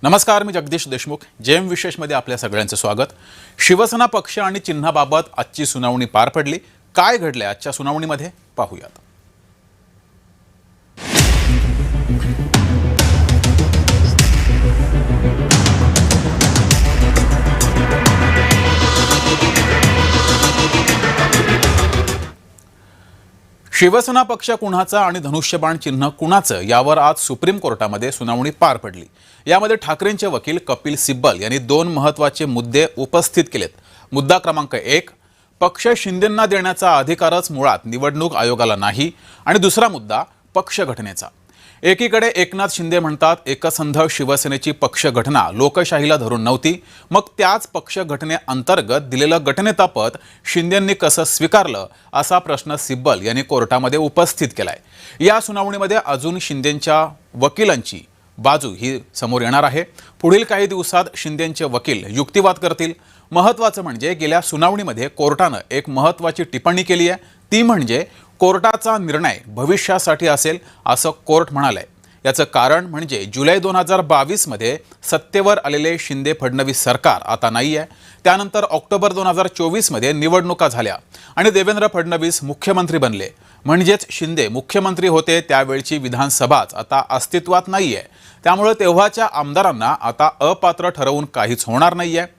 नमस्कार, मी जगदीश देशमुख. जेम विशेषमध्ये आपल्या सगळ्यांचं स्वागत. शिवसेना पक्ष आणि चिन्हाबाबत आजची सुनावणी पार पडली. काय घडले आजच्या सुनावणीमध्ये पाहूयात. शिवसेना पक्ष कुणाचा आणि धनुष्यबाण चिन्ह कुणाचं यावर आज सुप्रीम कोर्टामध्ये सुनावणी पार पडली. यामध्ये ठाकरेंचे वकील कपिल सिब्बल यांनी दोन महत्त्वाचे मुद्दे उपस्थित केलेत. मुद्दा क्रमांक 1, पक्ष शिंदेंना देण्याचा अधिकारच मुळात निवडणूक आयोगाला नाही, आणि दुसरा मुद्दा पक्ष घटनेचा. एकीकडे एकनाथ शिंदे म्हणतात एकसंध शिवसेनेची पक्ष घटना लोकशाहीला धरून नव्हती, मग त्याच पक्ष घटनेअंतर्गत दिलेलं गटनेता पद शिंदेंनी कसं स्वीकारलं असा प्रश्न सिब्बल यांनी कोर्टामध्ये उपस्थित केलाय. या सुनावणीमध्ये अजून शिंदेंच्या वकिलांची बाजू ही समोर येणार आहे. पुढील काही दिवसात शिंदेंचे वकील युक्तिवाद करतील. महत्त्वाचं म्हणजे गेल्या सुनावणीमध्ये कोर्टानं एक महत्त्वाची टिप्पणी केली आहे. ती म्हणजे कोर्टाचा निर्णय भविष्यासाठी असेल असं कोर्ट म्हणालंय. याचं कारण म्हणजे जुलै 2022 मध्ये सत्तेवर आलेले शिंदे फडणवीस सरकार आता नाही आहे. त्यानंतर ऑक्टोबर 2024 मध्ये निवडणुका झाल्या आणि देवेंद्र फडणवीस मुख्यमंत्री बनले. म्हणजेच शिंदे मुख्यमंत्री होते त्यावेळची विधानसभाच आता अस्तित्वात नाही आहे. त्यामुळे तेव्हाच्या आमदारांना आता अपात्र ठरवून काहीच होणार नाही आहे.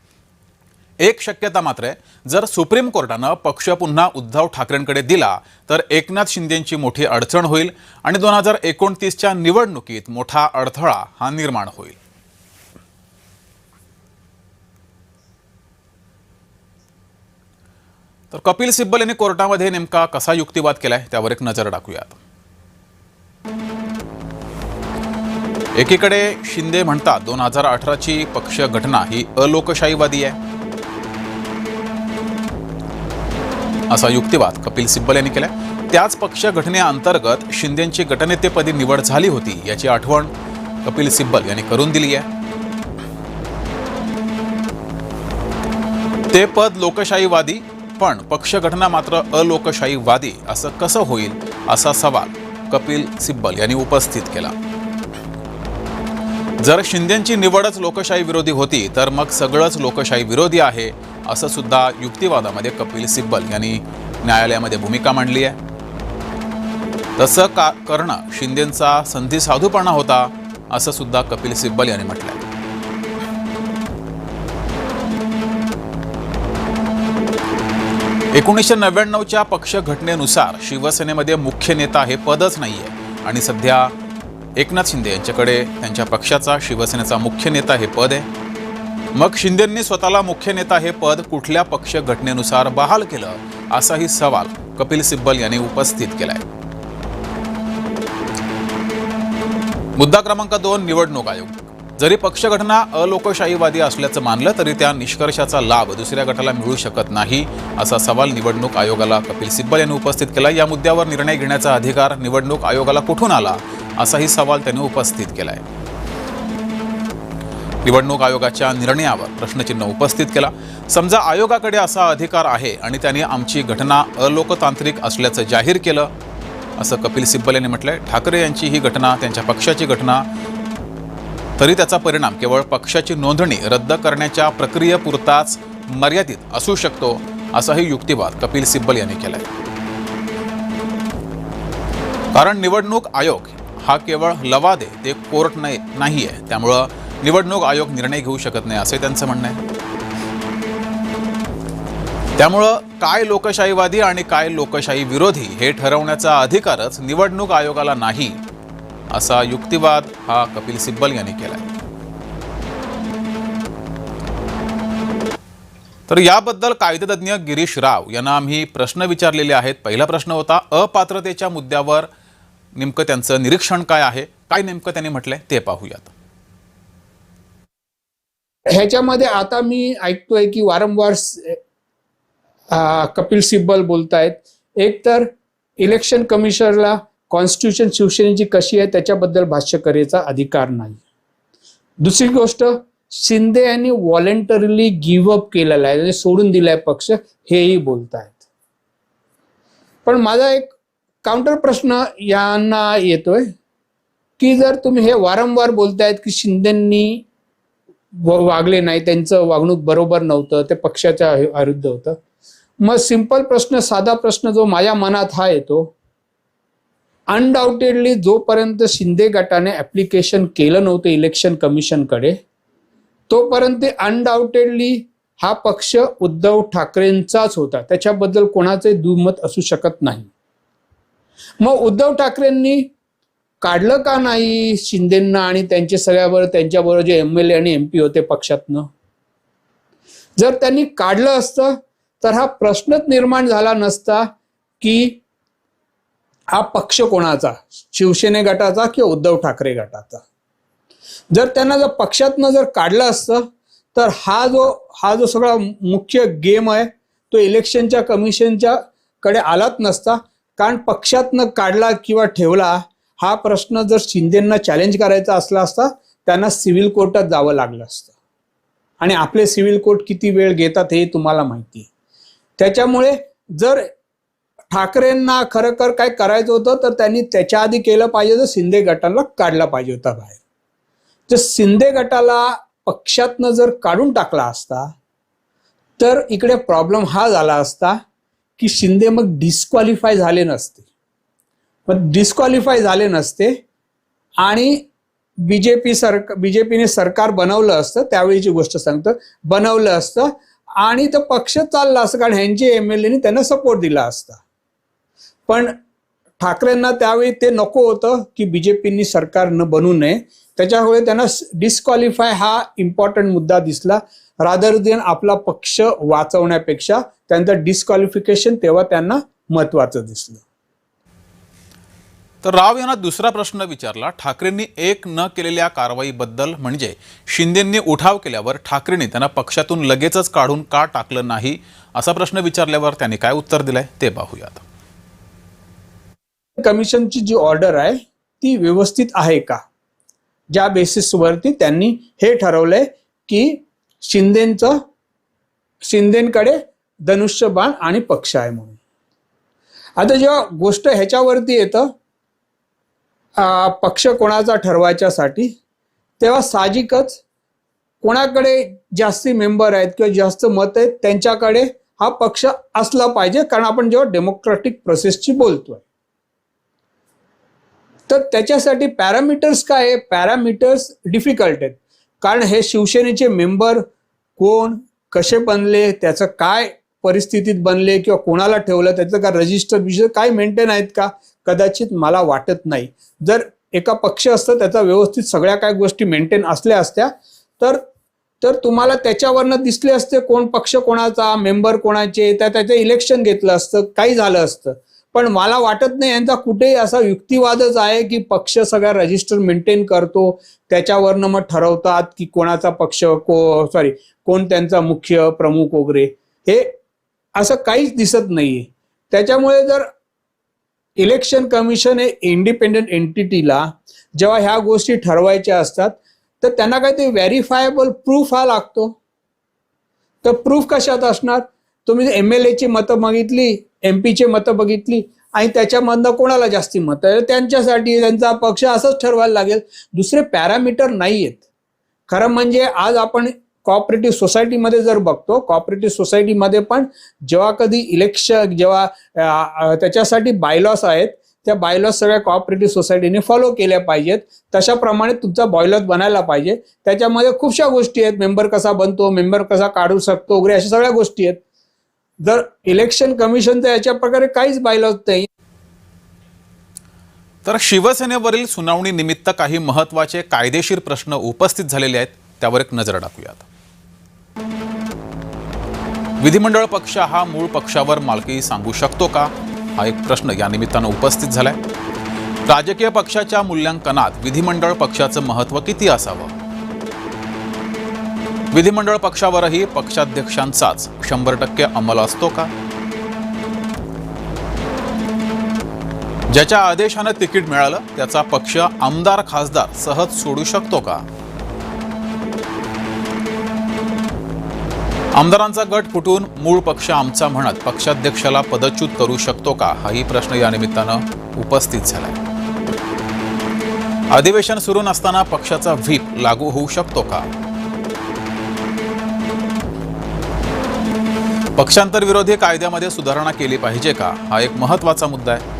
एक शक्यता मात्र आहे, जर सुप्रीम कोर्टानं पक्ष पुन्हा उद्धव ठाकरेंकडे दिला तर एकनाथ शिंदेंची मोठी अडचण होईल आणि 2029च्या निवडणुकीत मोठा अडथळा हा निर्माण होईल. तर कपिल सिब्बल यांनी कोर्टामध्ये नेमका कसा युक्तिवाद केलाय त्यावर एक नजर टाकूयात. एकीकडे शिंदे म्हणतात 2018ची पक्ष घटना ही अलोकशाहीवादी आहे असा युक्तिवाद कपिल सिब्बल यांनी केलाय. त्याच पक्ष घटनेअंतर्गत शिंदेंची गटनेतेपदी निवड झाली होती याची आठवण कपिल सिब्बल यांनी करून दिली आहे. ते पद लोकशाहीवादी पण पक्ष घटना मात्र अलोकशाहीवादी असं कसं होईल असा सवाल कपिल सिब्बल यांनी उपस्थित केला. जर शिंदेंची निवडच लोकशाही विरोधी होती तर मग सगळंच लोकशाही विरोधी आहे असं सुद्धा युक्तिवादामध्ये कपिल सिब्बल यांनी न्यायालयामध्ये भूमिका मांडली आहे. तसं करणं शिंदेंचा संधी साधूपणा होता असं सुद्धा कपिल सिब्बल यांनी म्हटलंय. एकोणीसशे 99च्या पक्ष घटनेनुसार शिवसेनेमध्ये मुख्य नेता हे पदच नाहीये आणि सध्या एकनाथ शिंदे यांच्याकडे त्यांच्या पक्षाचा शिवसेनेचा मुख्य नेता हे पद आहे. मग शिंदेंनी स्वतःला मुख्य नेता हे पद कुठल्या पक्ष घटनेनुसार बहाल केलं असाही सवाल कपिल सिब्बल यांनी उपस्थित केलाय. मुद्दा क्रमांक 2, निवडणूक आयोग. जरी पक्ष घटना अलोकशाहीवादी असल्याचं मानलं तरी त्या निष्कर्षाचा लाभ दुसऱ्या गटाला मिळू शकत नाही असा सवाल निवडणूक आयोगाला कपिल सिब्बल यांनी उपस्थित केला. या मुद्द्यावर निर्णय घेण्याचा अधिकार निवडणूक आयोगाला कुठून आला असाही सवाल त्यांनी उपस्थित केलाय. निवडणूक आयोगाच्या निर्णयावर प्रश्नचिन्ह उपस्थित केला. समजा आयोगाकडे असा अधिकार आहे आणि त्यांनी आमची घटना अलोकतांत्रिक असल्याचं जाहीर केलं असं कपिल सिब्बल यांनी म्हटलंय. ठाकरे यांची ही घटना त्यांच्या पक्षाची घटना तरी त्याचा परिणाम केवळ पक्षाची नोंदणी रद्द करण्याच्या प्रक्रियेपुरताच मर्यादित असू शकतो असाही युक्तिवाद कपिल सिब्बल यांनी केलाय. कारण निवडणूक आयोग हा केवळ लवादे ते कोर्ट नाही आहे. त्यामुळं निवडणूक आयोग निर्णय घेऊ शकत नाही असे त्यांचं म्हणणं आहे. त्यामुळं काय लोकशाहीवादी आणि काय लोकशाही विरोधी हे ठरवण्याचा अधिकारच निवडणूक आयोगाला नाही असा युक्तिवाद हा कपिल सिब्बल यांनी केलाय. तर याबद्दल कायदेतज्ञ गिरीश राव यांना आम्ही प्रश्न विचारलेले आहेत. पहिला प्रश्न होता अपात्रतेच्या मुद्द्यावर नेमकं त्यांचं निरीक्षण काय आहे, काय नेमकं त्यांनी म्हटलंय ते पाहूयात. ह्याच्यामध्ये आता मी ऐकतोय की वारंवार कपिल सिब्बल बोलतायत, एक तर इलेक्शन कमिशनरला कॉन्स्टिट्यूशन शिवसेनेची कशी आहे त्याच्याबद्दल भाष्य करायचा अधिकार नाही. दुसरी गोष्ट, शिंदे यांनी व्हॉलेंटरीली गिव्ह अप केलेला आहे, म्हणजे सोडून दिलाय पक्ष, हेही बोलतायत. पण माझा एक काउंटर प्रश्न यांना येतोय की जर तुम्ही हे वारंवार बोलतायत की शिंदेंनी वागले नाही, त्यांचं वागणूक बरोबर नव्हतं, ते पक्षाच्या विरुद्ध होतं. मग सिंपल प्रश्न, साधा प्रश्न जो माझ्या मनात हा येतो, अनडाऊटेडली जोपर्यंत शिंदे गटाने ऍप्लिकेशन केलं नव्हतं इलेक्शन कमिशनकडे, तोपर्यंत अनडाऊटेडली हा पक्ष उद्धव ठाकरेंचाच होता, त्याच्याबद्दल कोणाचे दुमत असू शकत नाही. मग उद्धव ठाकरेंनी काढलं का नाही शिंदेंना आणि त्यांच्याबरोबर जे MLA आणि MP होते पक्षातनं? जर त्यांनी काढलं असतं तर हा प्रश्नच निर्माण झाला नसता की हा पक्ष कोणाचा, शिवसेने गटाचा किंवा उद्धव ठाकरे गटाचा. जर त्यांना जर पक्षातनं जर काढलं असतं तर हा जो सगळा मुख्य गेम आहे तो इलेक्शनच्या कमिशनच्या कडे आलाच नसता. कारण पक्षातनं काढला किंवा ठेवला हा प्रश्न जर शिंदेंना चॅलेंज करायचा असला असता त्यांना सिव्हिल कोर्टात जावं लागलं असतं, आणि आपले सिव्हिल कोर्ट किती वेळ घेतात हे तुम्हाला माहिती आहे. त्याच्यामुळे जर ठाकरेंना खरं काय करायचं होतं तर त्यांनी त्याच्या आधी केलं पाहिजे, तर शिंदे गटाला काढला पाहिजे होता बाहेर. तर शिंदे गटाला पक्षातनं जर काढून टाकला असता तर इकडे प्रॉब्लेम हा झाला असता की शिंदे मग डिस्क्वालिफाय झाले नसते. मग डिस्क्वालिफाय झाले नसते आणि बीजेपीने सरकार बनवलं असतं, त्यावेळीची गोष्ट सांगतो, बनवलं असतं आणि तो पक्ष चालला असतं, कारण ह्यांचे MLA त्यांना सपोर्ट दिला असता. पण ठाकरेंना त्यावेळी ते नको होतं की बीजेपीनी सरकार न बनू नये, त्याच्यामुळे त्यांना डिस्क्वालिफाय हा इम्पॉर्टंट मुद्दा दिसला. रादर देन आपला पक्ष वाचवण्यापेक्षा त्यांचं डिस्क्वालिफिकेशन तेव्हा त्यांना महत्वाचं दिसलं. तर राव यांना दुसरा प्रश्न विचारला. ठाकरेंनी एक न केलेल्या कारवाईबद्दल, म्हणजे शिंदेंनी उठाव केल्यावर ठाकरेंनी त्यांना पक्षातून लगेचच काढून का टाकलं नाही, असा प्रश्न विचारल्यावर त्यांनी काय उत्तर दिलंय ते पाहूयात. कमिशनची जी ऑर्डर आहे ती व्यवस्थित आहे का, ज्या बेसिसवरती त्यांनी हे ठरवलंय की शिंदेकडे धनुष्यबाण आणि पक्ष आहे म्हणून. आता जेव्हा गोष्ट ह्याच्यावरती येतं पक्ष कोणाचा ठरवायच्यासाठी, तेव्हा साहजिकच कोणाकडे जास्ती मेंबर आहेत किंवा जास्त मत आहेत त्यांच्याकडे हा पक्ष असला पाहिजे, कारण आपण जेव्हा डेमोक्रेटिक प्रोसेसची बोलतोय. तर त्याच्यासाठी पॅरामीटर्स काय आहे, पॅरामीटर्स डिफिकल्ट आहेत. कारण हे शिवसेनेचे मेंबर कोण, कसे बनले, त्याचं काय परिस्थितीत बनले किंवा कोणाला ठेवलं, त्याचं काय रजिस्टर काय मेंटेन आहेत का, कदाचित मला वाटत नाही. जर एका पक्ष असतं त्याचा व्यवस्थित सगळ्या काय गोष्टी मेंटेन असत्या तर तुम्हाला त्याच्यावरनं दिसले असते कोण पक्ष कोणाचा, मेंबर कोणाचे, त्याचं इलेक्शन घेतलं असतं, काही झालं असतं. पण मला वाटत नाही यांचा कुठेही असा युक्तिवादच आहे की पक्ष सगळ्या रजिस्टर मेंटेन करतो, त्याच्यावरनं मग ठरवतात की कोणाचा पक्ष कोण त्यांचा मुख्य प्रमुख वगैरे, हे असं काहीच दिसत नाहीये. त्याच्यामुळे जर इलेक्शन कमिशन हे इंडिपेंडेंट एंटिटीला जेव्हा ह्या गोष्टी ठरवायच्या असतात तर त्यांना काहीतरी व्हेरिफायबल प्रूफ हा लागतो. तर प्रूफ कशात असणार, तुम्ही MLA ची मतं बघितली, MP चे मतं बघितली आणि त्याच्यामधनं कोणाला जास्ती मतं आहे त्यांच्यासाठी त्यांचा पक्ष असंच ठरवायला लागेल. दुसरे पॅरामीटर नाही आहेत. खरं म्हणजे आज आपण कोऑपरेटिव्ह सोसायटीमध्ये जर बघतो, कोऑपरेटिव्ह सोसायटीमध्ये पण जेव्हा कधी इलेक्शन, जेव्हा त्याच्यासाठी बायलॉस आहेत, त्या बायलॉस सगळ्या कोऑपरेटिव्ह सोसायटीने फॉलो केल्या पाहिजेत. तशाप्रमाणे तुमचा बायलॉस बनायला पाहिजे. त्याच्यामध्ये खूपशा गोष्टी आहेत, मेंबर कसा बनतो, मेंबर कसा काढू शकतो वगैरे, अशा सगळ्या गोष्टी आहेत. जर इलेक्शन कमिशनचं याच्या प्रकारे काहीच बायलॉस नाही. तर शिवसेनेवरील सुनावणी निमित्त काही महत्त्वाचे कायदेशीर प्रश्न उपस्थित झालेले आहेत, त्यावर एक नजर टाकूयात. विधिमंडळ पक्ष हा मूळ पक्षावर मालकी सांगू शकतो का, हा एक प्रश्न या निमित्तानं उपस्थित झालाय. राजकीय पक्षाच्या मूल्यांकनात विधिमंडळ पक्षाचं महत्त्व किती असावं, विधिमंडळ पक्षावरही पक्षाध्यक्षांचाच 100% अंमल असतो का, ज्याच्या आदेशानं तिकीट मिळालं त्याचा पक्ष आमदार खासदार सहज सोडू शकतो का, आमदारांचा गट फुटून मूळ पक्ष आमचा म्हणत पक्षाध्यक्षाला पदच्युत करू शकतो का, हाही प्रश्न या निमित्तानं उपस्थित झालाय. अधिवेशन सुरू नसताना पक्षाचा व्हीप लागू होऊ शकतो का, पक्षांतर विरोधी कायद्यामध्ये सुधारणा केली पाहिजे का, हा एक महत्त्वाचा मुद्दा आहे.